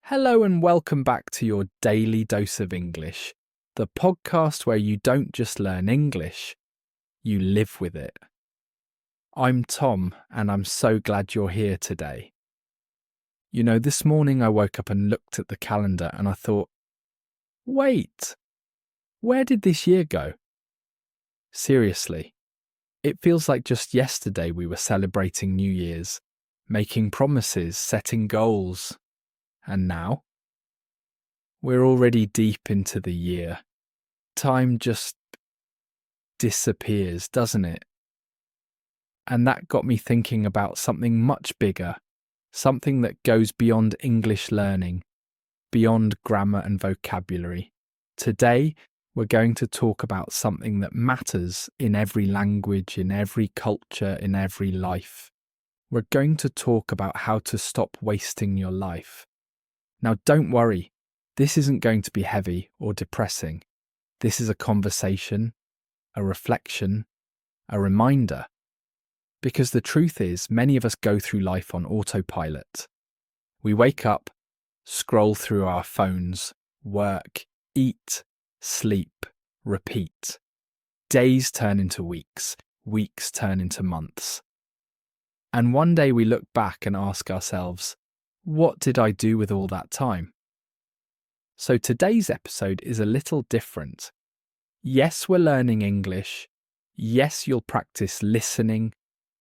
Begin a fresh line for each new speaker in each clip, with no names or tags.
Hello and welcome back to your daily dose of English, the podcast where you don't just learn English, you live with it. I'm Tom and I'm so glad you're here today. You know, this morning I woke up and looked at the calendar and I thought, wait, where did this year go? Seriously, it feels like just yesterday we were celebrating New Year's, making promises, setting goals. And now? We're already deep into the year. Time just disappears, doesn't it? And that got me thinking about something much bigger, something that goes beyond English learning, beyond grammar and vocabulary. Today, we're going to talk about something that matters in every language, in every culture, in every life. We're going to talk about how to stop wasting your life. Now, don't worry. This isn't going to be heavy or depressing. This is a conversation, a reflection, a reminder. Because the truth is, many of us go through life on autopilot. We wake up, scroll through our phones, work, eat, sleep, repeat. Days turn into weeks, weeks turn into months. And one day we look back and ask ourselves, what did I do with all that time? So today's episode is a little different. Yes, we're learning English. Yes, you'll practice listening,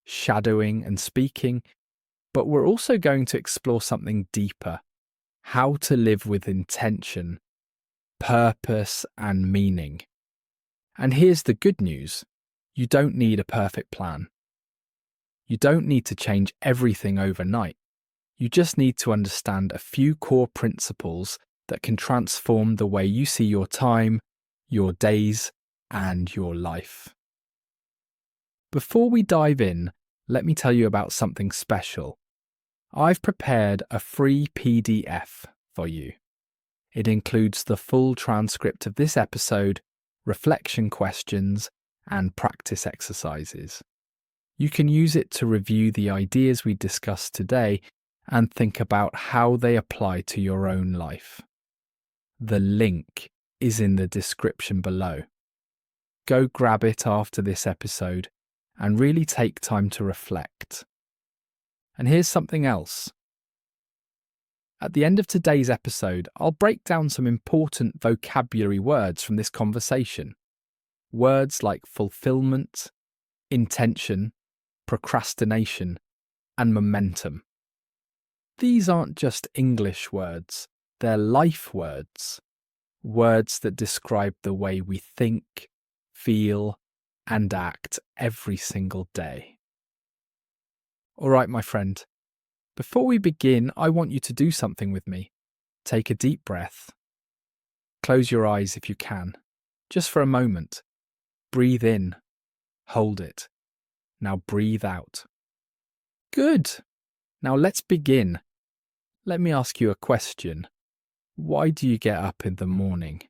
shadowing and speaking. But we're also going to explore something deeper. How to live with intention, purpose and meaning. And here's the good news. You don't need a perfect plan. You don't need to change everything overnight. You just need to understand a few core principles that can transform the way you see your time, your days, and your life. Before we dive in, let me tell you about something special. I've prepared a free PDF for you. It includes the full transcript of this episode, reflection questions, and practice exercises. You can use it to review the ideas we discussed today and think about how they apply to your own life. The link is in the description below. Go grab it after this episode and really take time to reflect. And here's something else. At the end of today's episode, I'll break down some important vocabulary words from this conversation. Words like fulfillment, intention, procrastination, and momentum. These aren't just English words, they're life words. Words that describe the way we think, feel, and act every single day. All right, my friend. Before we begin, I want you to do something with me. Take a deep breath. Close your eyes if you can, just for a moment. Breathe in. Hold it. Now breathe out. Good. Now let's begin. Let me ask you a question. Why do you get up in the morning?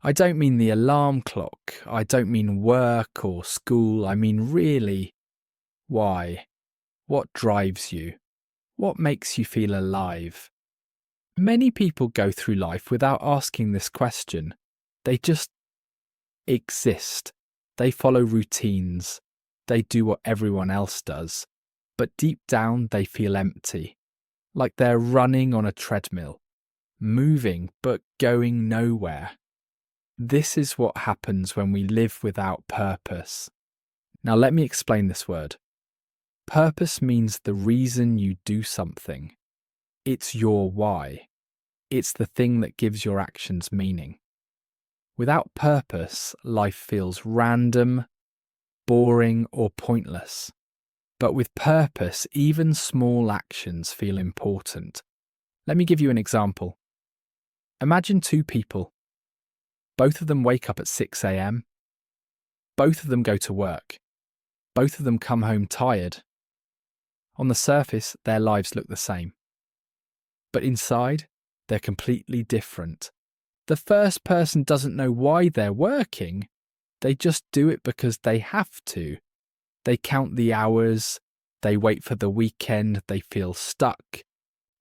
I don't mean the alarm clock. I don't mean work or school. I mean really, why? What drives you? What makes you feel alive? Many people go through life without asking this question. They just exist. They follow routines. They do what everyone else does. But deep down, they feel empty. Like they're running on a treadmill. Moving, but going nowhere. This is what happens when we live without purpose. Now let me explain this word. Purpose means the reason you do something. It's your why. It's the thing that gives your actions meaning. Without purpose, life feels random, boring, or pointless. But with purpose, even small actions feel important. Let me give you an example. Imagine two people. Both of them wake up at 6 a.m. Both of them go to work. Both of them come home tired. On the surface, their lives look the same. But inside, they're completely different. The first person doesn't know why they're working. They just do it because they have to. They count the hours. They wait for the weekend. They feel stuck.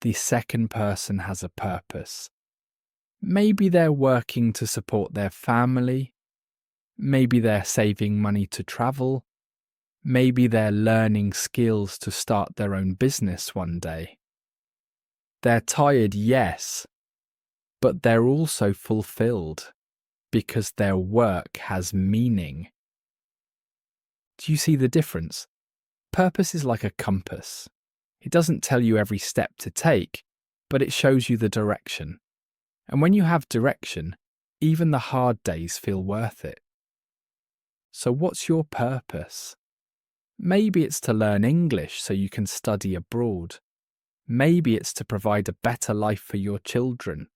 The second person has a purpose. Maybe they're working to support their family. Maybe they're saving money to travel. Maybe they're learning skills to start their own business one day. They're tired, yes, but they're also fulfilled because their work has meaning. Do you see the difference? Purpose is like a compass. It doesn't tell you every step to take, but it shows you the direction. And when you have direction, even the hard days feel worth it. So what's your purpose? Maybe it's to learn English so you can study abroad. Maybe it's to provide a better life for your children.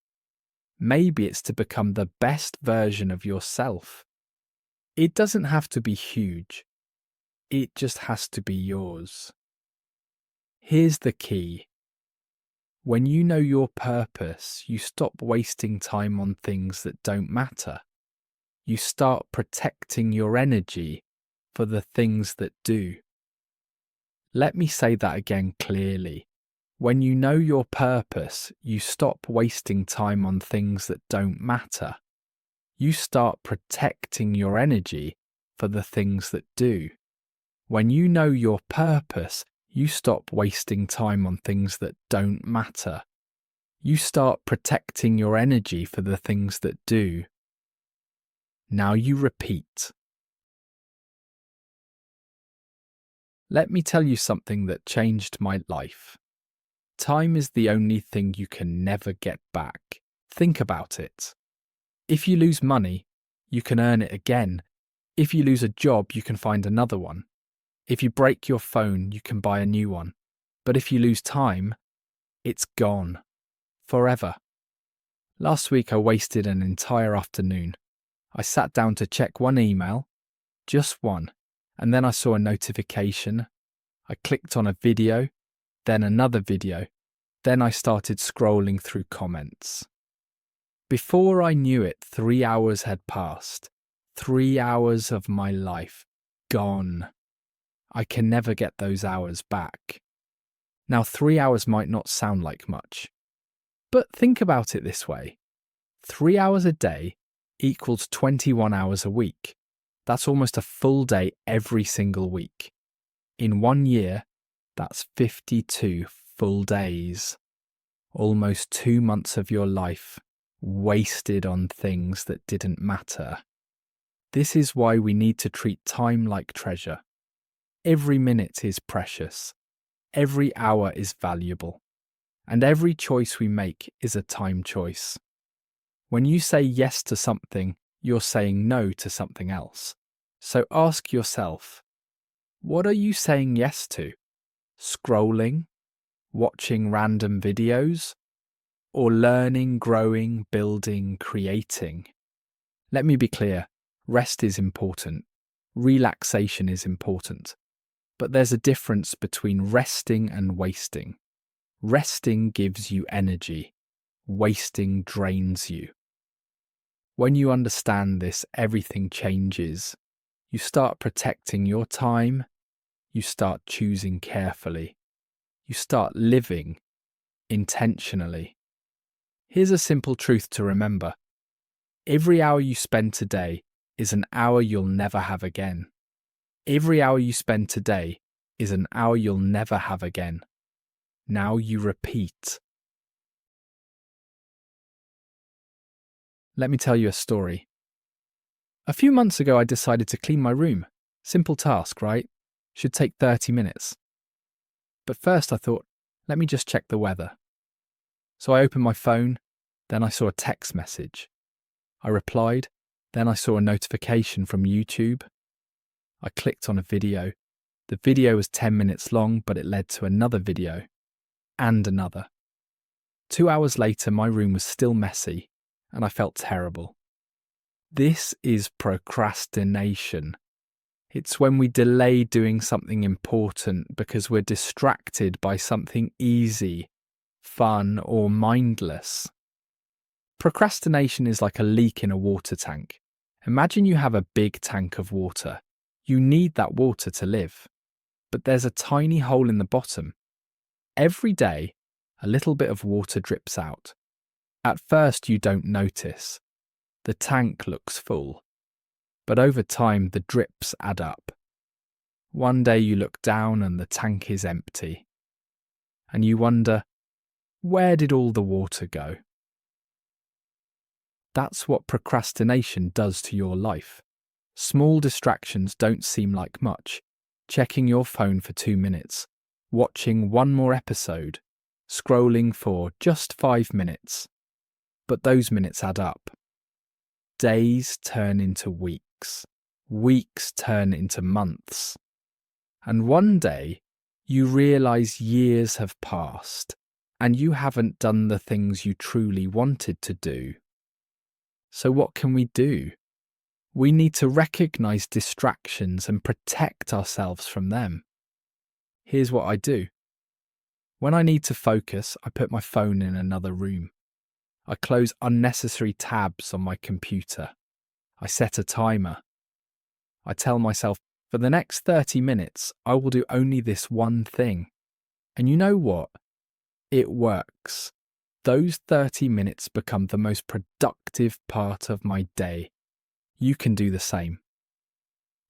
Maybe it's to become the best version of yourself. It doesn't have to be huge. It just has to be yours. Here's the key. When you know your purpose, you stop wasting time on things that don't matter. You start protecting your energy for the things that do. Let me say that again clearly. When you know your purpose, you stop wasting time on things that don't matter. You start protecting your energy for the things that do. When you know your purpose, you stop wasting time on things that don't matter. You start protecting your energy for the things that do. Now you repeat. Let me tell you something that changed my life. Time is the only thing you can never get back. Think about it. If you lose money, you can earn it again. If you lose a job, you can find another one. If you break your phone, you can buy a new one. But if you lose time, it's gone. Forever. Last week I wasted an entire afternoon. I sat down to check one email, just one, and then I saw a notification. I clicked on a video, then another video. Then I started scrolling through comments. Before I knew it, 3 hours had passed. 3 hours of my life gone. I can never get those hours back. Now, 3 hours might not sound like much, but think about it this way. 3 hours a day equals 21 hours a week. That's almost a full day every single week. In 1 year, that's 52 full days. Almost 2 months of your life wasted on things that didn't matter. This is why we need to treat time like treasure. Every minute is precious. Every hour is valuable. And every choice we make is a time choice. When you say yes to something, you're saying no to something else. So ask yourself, what are you saying yes to? Scrolling? Watching random videos? Or learning, growing, building, creating? Let me be clear, rest is important. Relaxation is important. But there's a difference between resting and wasting. Resting gives you energy. Wasting drains you. When you understand this, everything changes. You start protecting your time. You start choosing carefully. You start living intentionally. Here's a simple truth to remember. Every hour you spend today is an hour you'll never have again. Every hour you spend today is an hour you'll never have again. Now you repeat. Let me tell you a story. A few months ago, I decided to clean my room. Simple task, right? Should take 30 minutes. But first I thought, let me just check the weather. So I opened my phone, then I saw a text message. I replied, then I saw a notification from YouTube. I clicked on a video. The video was 10 minutes long, but it led to another video. And another. 2 hours later, my room was still messy, and I felt terrible. This is procrastination. It's when we delay doing something important because we're distracted by something easy, fun, or mindless. Procrastination is like a leak in a water tank. Imagine you have a big tank of water. You need that water to live. But there's a tiny hole in the bottom. Every day, a little bit of water drips out. At first, you don't notice. The tank looks full. But over time, the drips add up. One day you look down and the tank is empty. And you wonder, where did all the water go? That's what procrastination does to your life. Small distractions don't seem like much. Checking your phone for 2 minutes, watching one more episode, scrolling for just 5 minutes. But those minutes add up. Days turn into weeks. Weeks turn into months. And one day, you realize years have passed and you haven't done the things you truly wanted to do. So what can we do? We need to recognize distractions and protect ourselves from them. Here's what I do. When I need to focus, I put my phone in another room. I close unnecessary tabs on my computer. I set a timer. I tell myself, for the next 30 minutes, I will do only this one thing. And you know what? It works. Those 30 minutes become the most productive part of my day. You can do the same.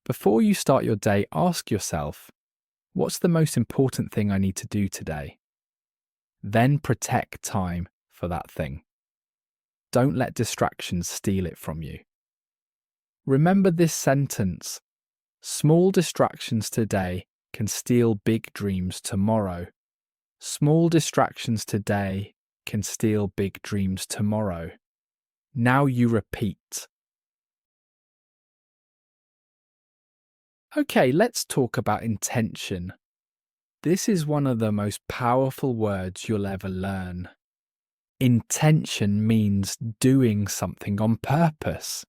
Before you start your day, ask yourself, what's the most important thing I need to do today? Then protect time for that thing. Don't let distractions steal it from you. Remember this sentence. Small distractions today can steal big dreams tomorrow. Small distractions today can steal big dreams tomorrow. Now you repeat. Okay, let's talk about intention. This is one of the most powerful words you'll ever learn. Intention means doing something on purpose,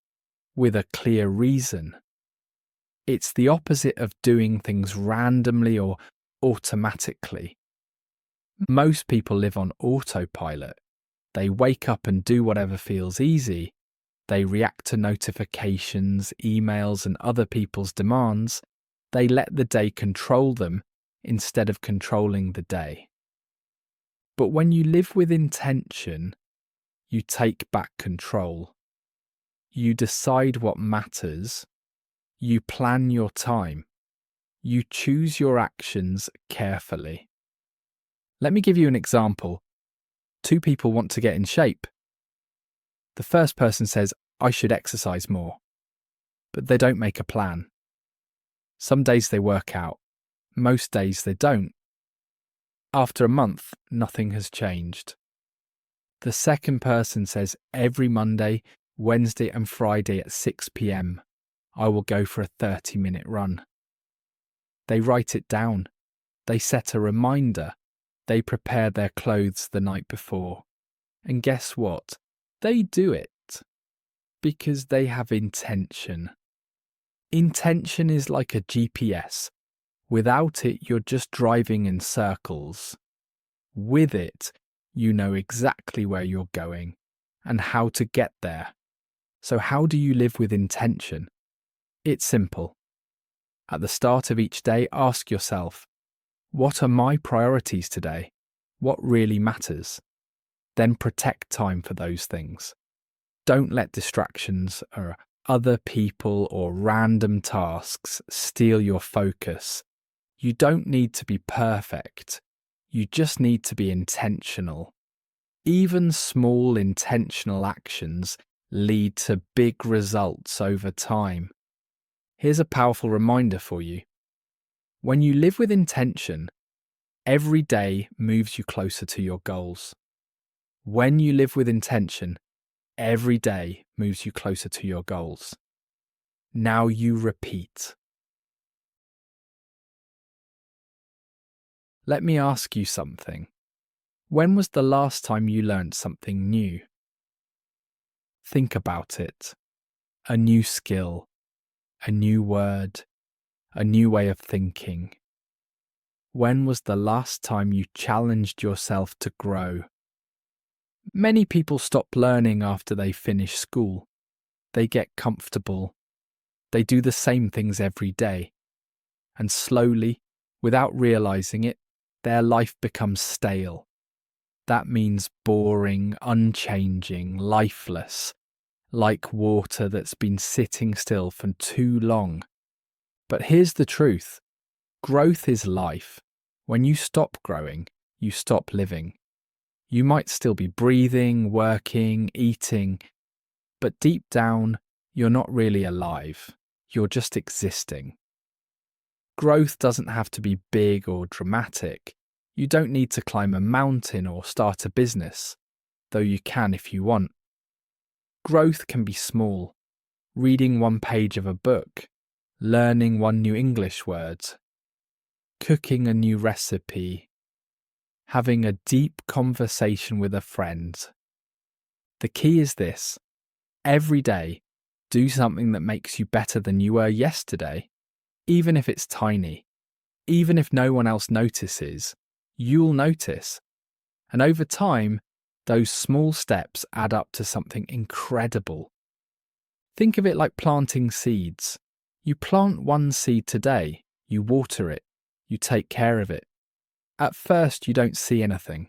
with a clear reason. It's the opposite of doing things randomly or automatically. Most people live on autopilot. They wake up and do whatever feels easy. They react to notifications, emails, and other people's demands. They let the day control them instead of controlling the day. But when you live with intention, you take back control. You decide what matters. You plan your time. You choose your actions carefully. Let me give you an example. 2 people want to get in shape. The first person says, I should exercise more. But they don't make a plan. Some days they work out. Most days they don't. After a month, nothing has changed. The second person says, every Monday, Wednesday and Friday at 6 p.m, I will go for a 30-minute run. They write it down. They set a reminder. They prepare their clothes the night before. And guess what? They do it because they have intention. Intention is like a GPS. Without it, you're just driving in circles. With it, you know exactly where you're going and how to get there. So how do you live with intention? It's simple. At the start of each day, ask yourself, what are my priorities today? What really matters? Then protect time for those things. Don't let distractions or other people or random tasks steal your focus. You don't need to be perfect. You just need to be intentional. Even small intentional actions lead to big results over time. Here's a powerful reminder for you. When you live with intention, every day moves you closer to your goals. When you live with intention, every day moves you closer to your goals. Now you repeat. Let me ask you something. When was the last time you learned something new? Think about it. A new skill, a new word, a new way of thinking. When was the last time you challenged yourself to grow? Many people stop learning after they finish school. They get comfortable. They do the same things every day. And slowly, without realizing it, their life becomes stale. That means boring, unchanging, lifeless, like water that's been sitting still for too long. But here's the truth. Growth is life. When you stop growing, you stop living. You might still be breathing, working, eating, but deep down, you're not really alive. You're just existing. Growth doesn't have to be big or dramatic. You don't need to climb a mountain or start a business, though you can if you want. Growth can be small. Reading one page of a book, learning one new English word, cooking a new recipe, having a deep conversation with a friend. The key is this: every day, do something that makes you better than you were yesterday, even if it's tiny. Even if no one else notices, you'll notice. And over time, those small steps add up to something incredible. Think of it like planting seeds. You plant one seed today, you water it, you take care of it. At first, you don't see anything,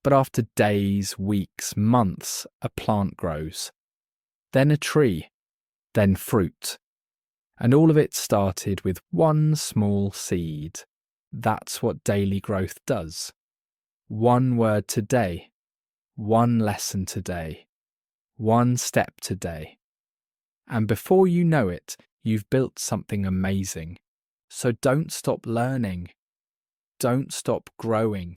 but after days, weeks, months, a plant grows. Then a tree, then fruit. And all of it started with one small seed. That's what daily growth does. One word today, one lesson today, one step today. And before you know it, you've built something amazing. So don't stop learning. Don't stop growing.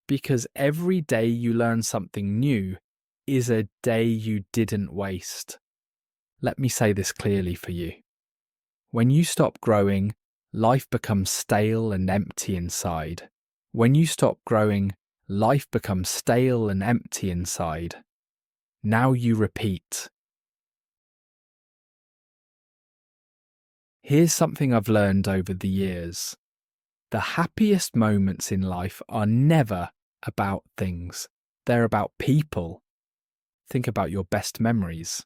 Because every day you learn something new is a day you didn't waste. Let me say this clearly for you. When you stop growing, life becomes stale and empty inside. When you stop growing, life becomes stale and empty inside. Now you repeat. Here's something I've learned over the years. The happiest moments in life are never about things. They're about people. Think about your best memories.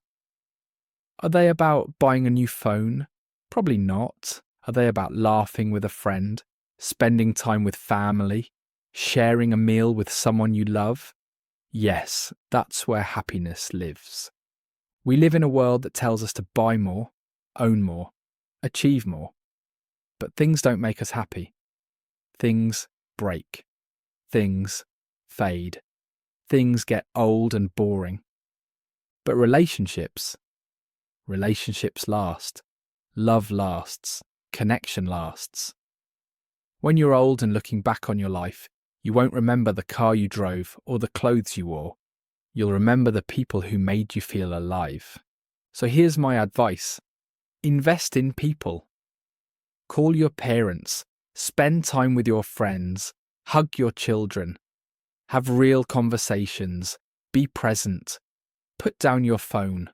Are they about buying a new phone? Probably not. Are they about laughing with a friend, spending time with family, sharing a meal with someone you love? Yes, that's where happiness lives. We live in a world that tells us to buy more, own more, achieve more. But things don't make us happy. Things break. Things fade. Things get old and boring. But relationships last. Love lasts. Connection lasts. When you're old and looking back on your life, you won't remember the car you drove or the clothes you wore. You'll remember the people who made you feel alive. So here's my advice. Invest in people. Call your parents. Spend time with your friends. Hug your children. Have real conversations. Be present. Put down your phone.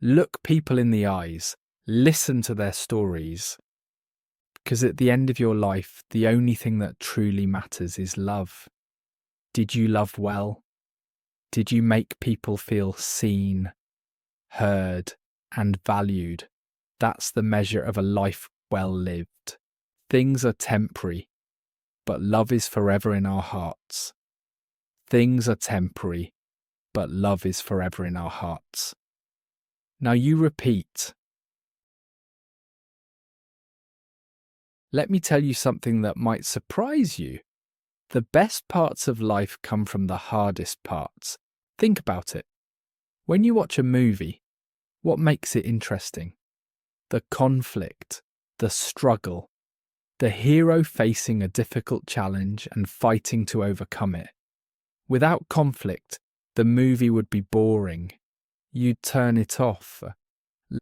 Look people in the eyes. Listen to their stories. Because at the end of your life, the only thing that truly matters is love. Did you love well? Did you make people feel seen, heard, and valued? That's the measure of a life well lived. Things are temporary, but love is forever in our hearts. Things are temporary, but love is forever in our hearts. Now you repeat. Let me tell you something that might surprise you. The best parts of life come from the hardest parts. Think about it. When you watch a movie, what makes it interesting? The conflict, the struggle, the hero facing a difficult challenge and fighting to overcome it. Without conflict, the movie would be boring. You'd turn it off.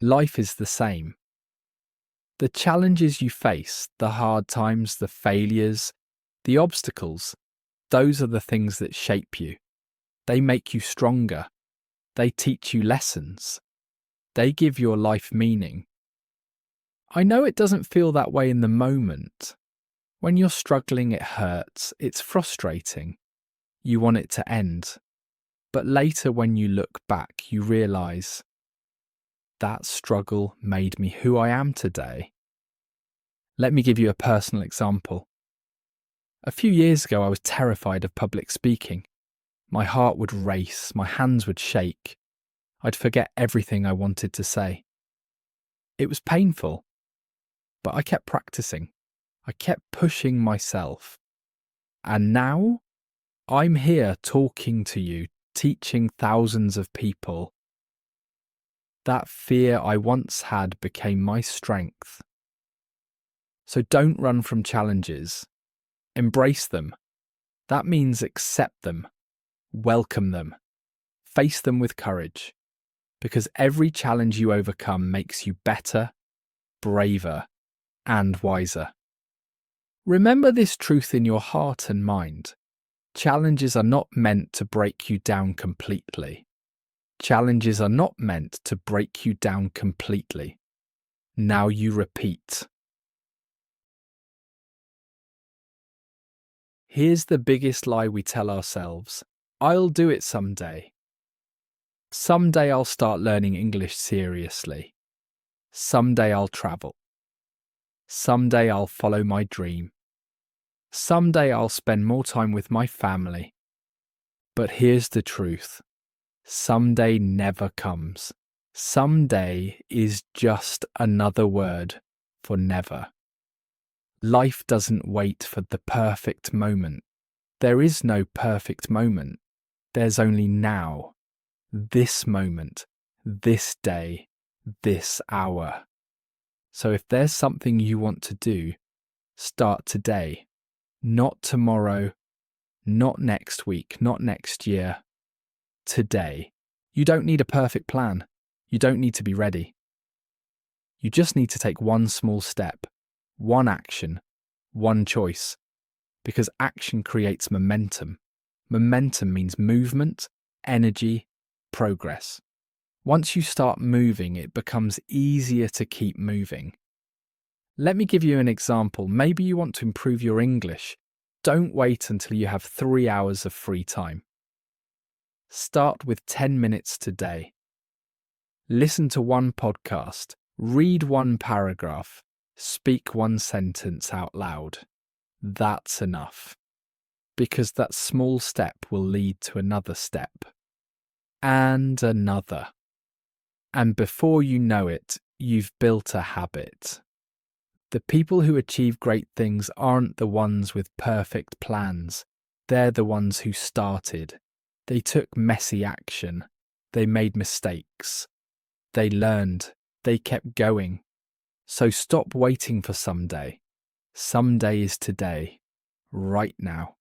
Life is the same. The challenges you face, the hard times, the failures, the obstacles, those are the things that shape you. They make you stronger. They teach you lessons. They give your life meaning. I know it doesn't feel that way in the moment. When you're struggling, it hurts. It's frustrating. You want it to end. But later, when you look back, you realise that struggle made me who I am today. Let me give you a personal example. A few years ago, I was terrified of public speaking. My heart would race, my hands would shake. I'd forget everything I wanted to say. It was painful, but I kept practicing. I kept pushing myself. And now I'm here talking to you, teaching thousands of people. That fear I once had became my strength. So don't run from challenges. Embrace them. That means accept them, welcome them, face them with courage, because every challenge you overcome makes you better, braver, and wiser. Remember this truth in your heart and mind. Challenges are not meant to break you down completely. Challenges are not meant to break you down completely. Now you repeat. Here's the biggest lie we tell ourselves. I'll do it someday. Someday I'll start learning English seriously. Someday I'll travel. Someday I'll follow my dream. Someday I'll spend more time with my family. But here's the truth. Someday never comes. Someday is just another word for never. Life doesn't wait for the perfect moment. There is no perfect moment. There's only now. This moment, this day, this hour. So if there's something you want to do, start today. Not tomorrow, not next week, not next year. Today. You don't need a perfect plan. You don't need to be ready. You just need to take one small step, one action, one choice. Because action creates momentum. Momentum means movement, energy, progress. Once you start moving, it becomes easier to keep moving. Let me give you an example. Maybe you want to improve your English. Don't wait until you have 3 hours of free time. Start with 10 minutes today. Listen to one podcast, read one paragraph, speak one sentence out loud. That's enough. Because that small step will lead to another step. And another. And before you know it, you've built a habit. The people who achieve great things aren't the ones with perfect plans. They're the ones who started. They took messy action. They made mistakes. They learned. They kept going. So stop waiting for someday. Someday is today, right now.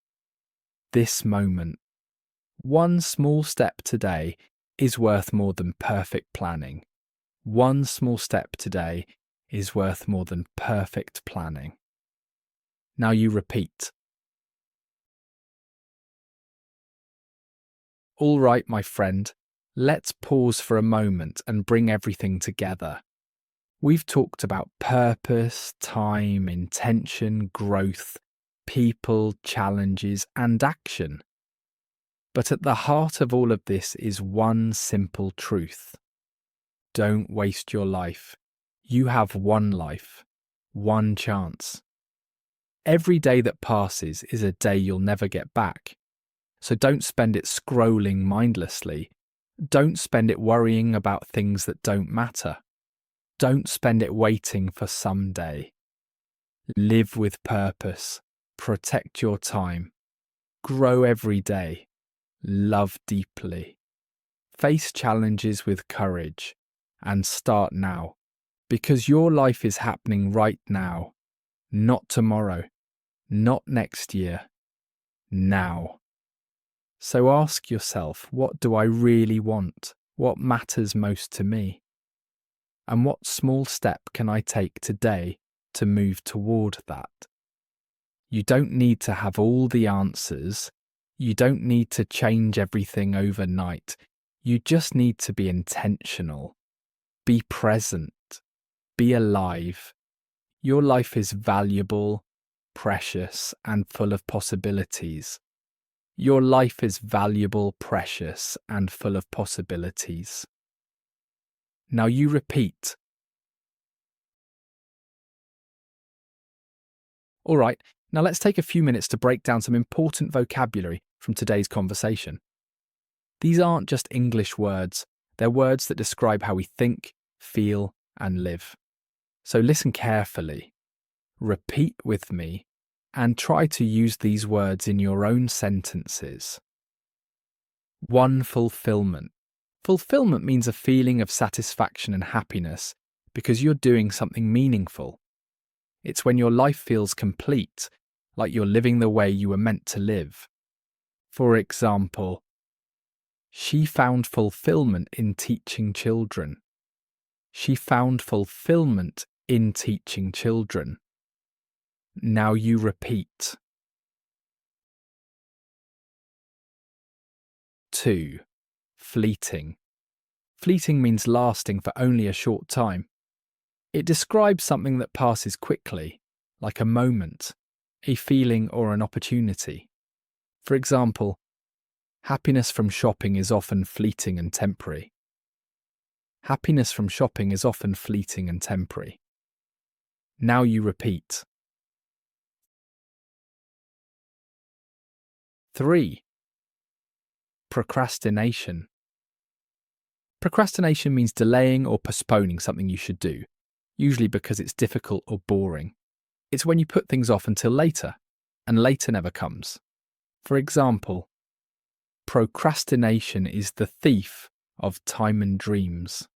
This moment. One small step today is worth more than perfect planning. One small step today is worth more than perfect planning. Now you repeat. All right, my friend, let's pause for a moment and bring everything together. We've talked about purpose, time, intention, growth, people, challenges, and action. But at the heart of all of this is one simple truth. Don't waste your life. You have one life, one chance. Every day that passes is a day you'll never get back. So don't spend it scrolling mindlessly. Don't spend it worrying about things that don't matter. Don't spend it waiting for someday. Live with purpose. Protect your time. Grow every day. Love deeply. Face challenges with courage. And start now. Because your life is happening right now. Not tomorrow. Not next year. Now. So ask yourself, what do I really want? What matters most to me? And what small step can I take today to move toward that? You don't need to have all the answers. You don't need to change everything overnight. You just need to be intentional. Be present. Be alive. Your life is valuable, precious, and full of possibilities. Your life is valuable, precious, and full of possibilities. Now you repeat. All right, now let's take a few minutes to break down some important vocabulary from today's conversation. These aren't just English words, they're words that describe how we think, feel, and live. So listen carefully, repeat with me, and try to use these words in your own sentences. 1. Fulfillment. Fulfillment means a feeling of satisfaction and happiness because you're doing something meaningful. It's when your life feels complete, like you're living the way you were meant to live. For example, she found fulfillment in teaching children. She found fulfillment in teaching children. Now you repeat. 2. Fleeting. Fleeting means lasting for only a short time. It describes something that passes quickly, like a moment, a feeling or an opportunity. For example, happiness from shopping is often fleeting and temporary. Happiness from shopping is often fleeting and temporary. Now you repeat. 3. Procrastination. Procrastination means delaying or postponing something you should do, usually because it's difficult or boring. It's when you put things off until later, and later never comes. For example, procrastination is the thief of time and dreams.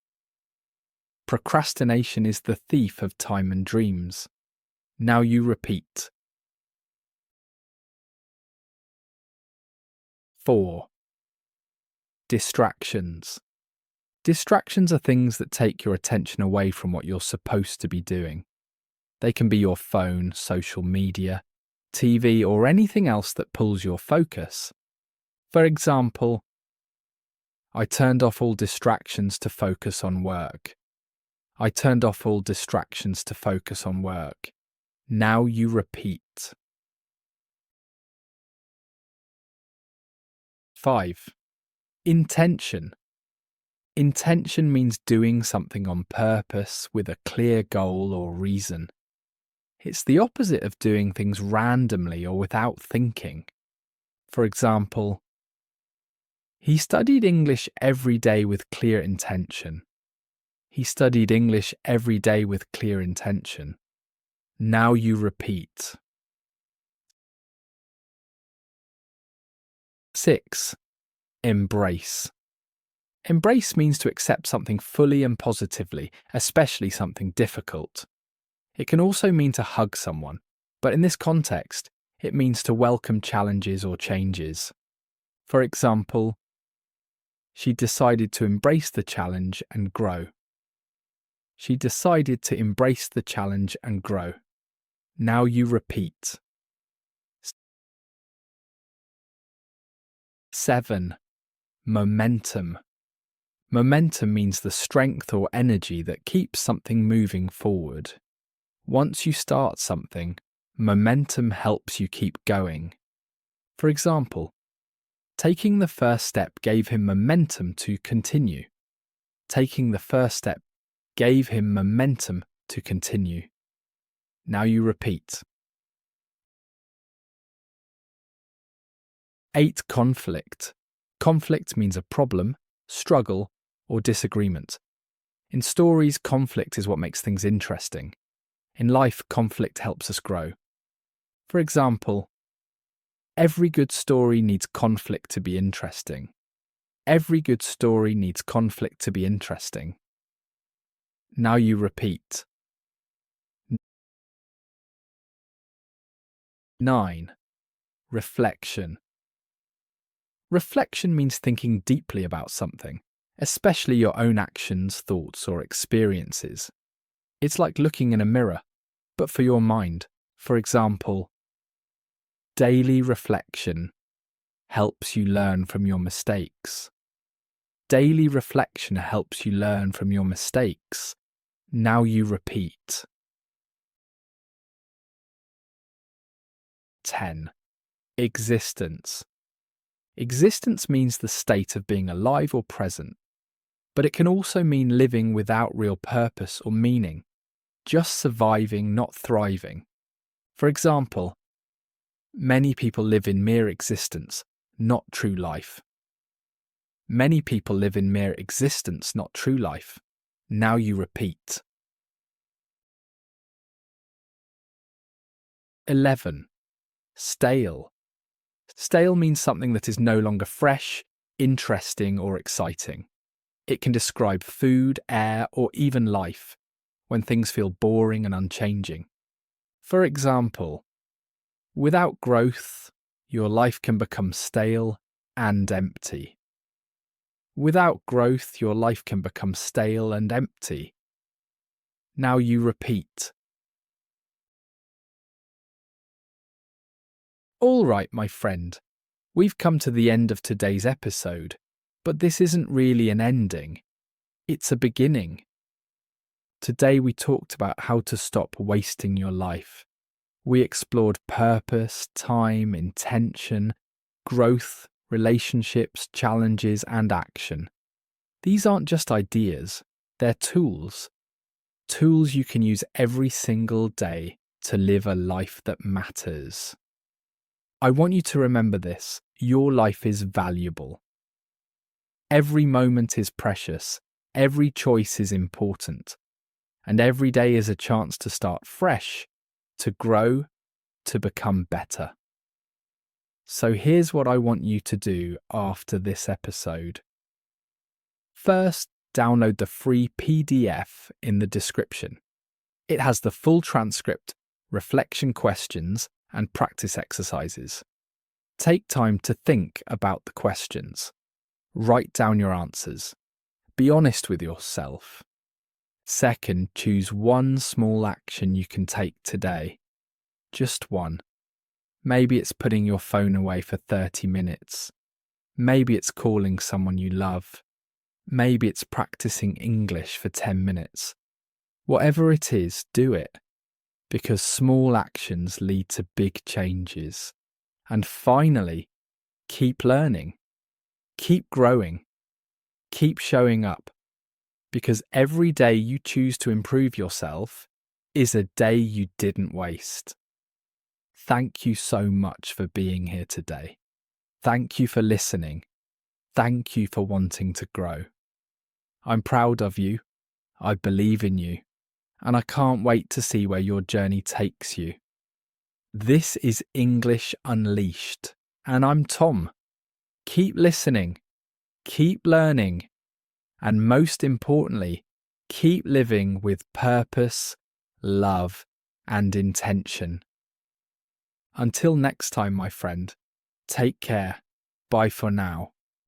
Procrastination is the thief of time and dreams. Now you repeat. 4. Distractions. Distractions are things that take your attention away from what you're supposed to be doing. They can be your phone, social media, TV, or anything else that pulls your focus. For example, I turned off all distractions to focus on work. I turned off all distractions to focus on work. Now you repeat. 5. Intention. Intention means doing something on purpose with a clear goal or reason. It's the opposite of doing things randomly or without thinking. For example, he studied English every day with clear intention. He studied English every day with clear intention. Now you repeat. 6. Embrace. Embrace means to accept something fully and positively, especially something difficult. It can also mean to hug someone, but in this context, it means to welcome challenges or changes. For example, she decided to embrace the challenge and grow. She decided to embrace the challenge and grow. Now you repeat. 7. Momentum. Momentum means the strength or energy that keeps something moving forward. Once you start something, momentum helps you keep going. For example, taking the first step gave him momentum to continue. Taking the first step gave him momentum to continue. Now you repeat. 8. Conflict. Conflict means a problem, struggle, or disagreement. In stories, conflict is what makes things interesting. In life, conflict helps us grow. For example, every good story needs conflict to be interesting. Every good story needs conflict to be interesting. Now you repeat. 9. Reflection. Reflection means thinking deeply about something, especially your own actions, thoughts, or experiences. It's like looking in a mirror, but for your mind. For example, daily reflection helps you learn from your mistakes. Daily reflection helps you learn from your mistakes. Now you repeat. 10. Existence. Existence means the state of being alive or present, but it can also mean living without real purpose or meaning, just surviving, not thriving. For example, many people live in mere existence, not true life. Many people live in mere existence, not true life. Now you repeat. 11. Stale. Stale means something that is no longer fresh, interesting, or exciting. It can describe food, air, or even life, when things feel boring and unchanging. For example, without growth, your life can become stale and empty. Without growth, your life can become stale and empty. Now you repeat. All right, my friend, we've come to the end of today's episode, but this isn't really an ending. It's a beginning. Today we talked about how to stop wasting your life. We explored purpose, time, intention, growth, relationships, challenges, and action. These aren't just ideas, they're tools. Tools you can use every single day to live a life that matters. I want you to remember this. Your life is valuable. Every moment is precious. Every choice is important. And every day is a chance to start fresh, to grow, to become better. So here's what I want you to do after this episode. First, download the free PDF in the description. It has the full transcript, reflection questions, and practice exercises. Take time to think about the questions. Write down your answers. Be honest with yourself. Second, choose one small action you can take today. Just one. Maybe it's putting your phone away for 30 minutes. Maybe it's calling someone you love. Maybe it's practicing English for 10 minutes. Whatever it is, do it. Because small actions lead to big changes. And finally, keep learning. Keep growing. Keep showing up. Because every day you choose to improve yourself is a day you didn't waste. Thank you so much for being here today. Thank you for listening. Thank you for wanting to grow. I'm proud of you. I believe in you. And I can't wait to see where your journey takes you. This is English Unleashed, and I'm Tom. Keep listening, keep learning, and most importantly, keep living with purpose, love, and intention. Until next time, my friend, take care. Bye for now.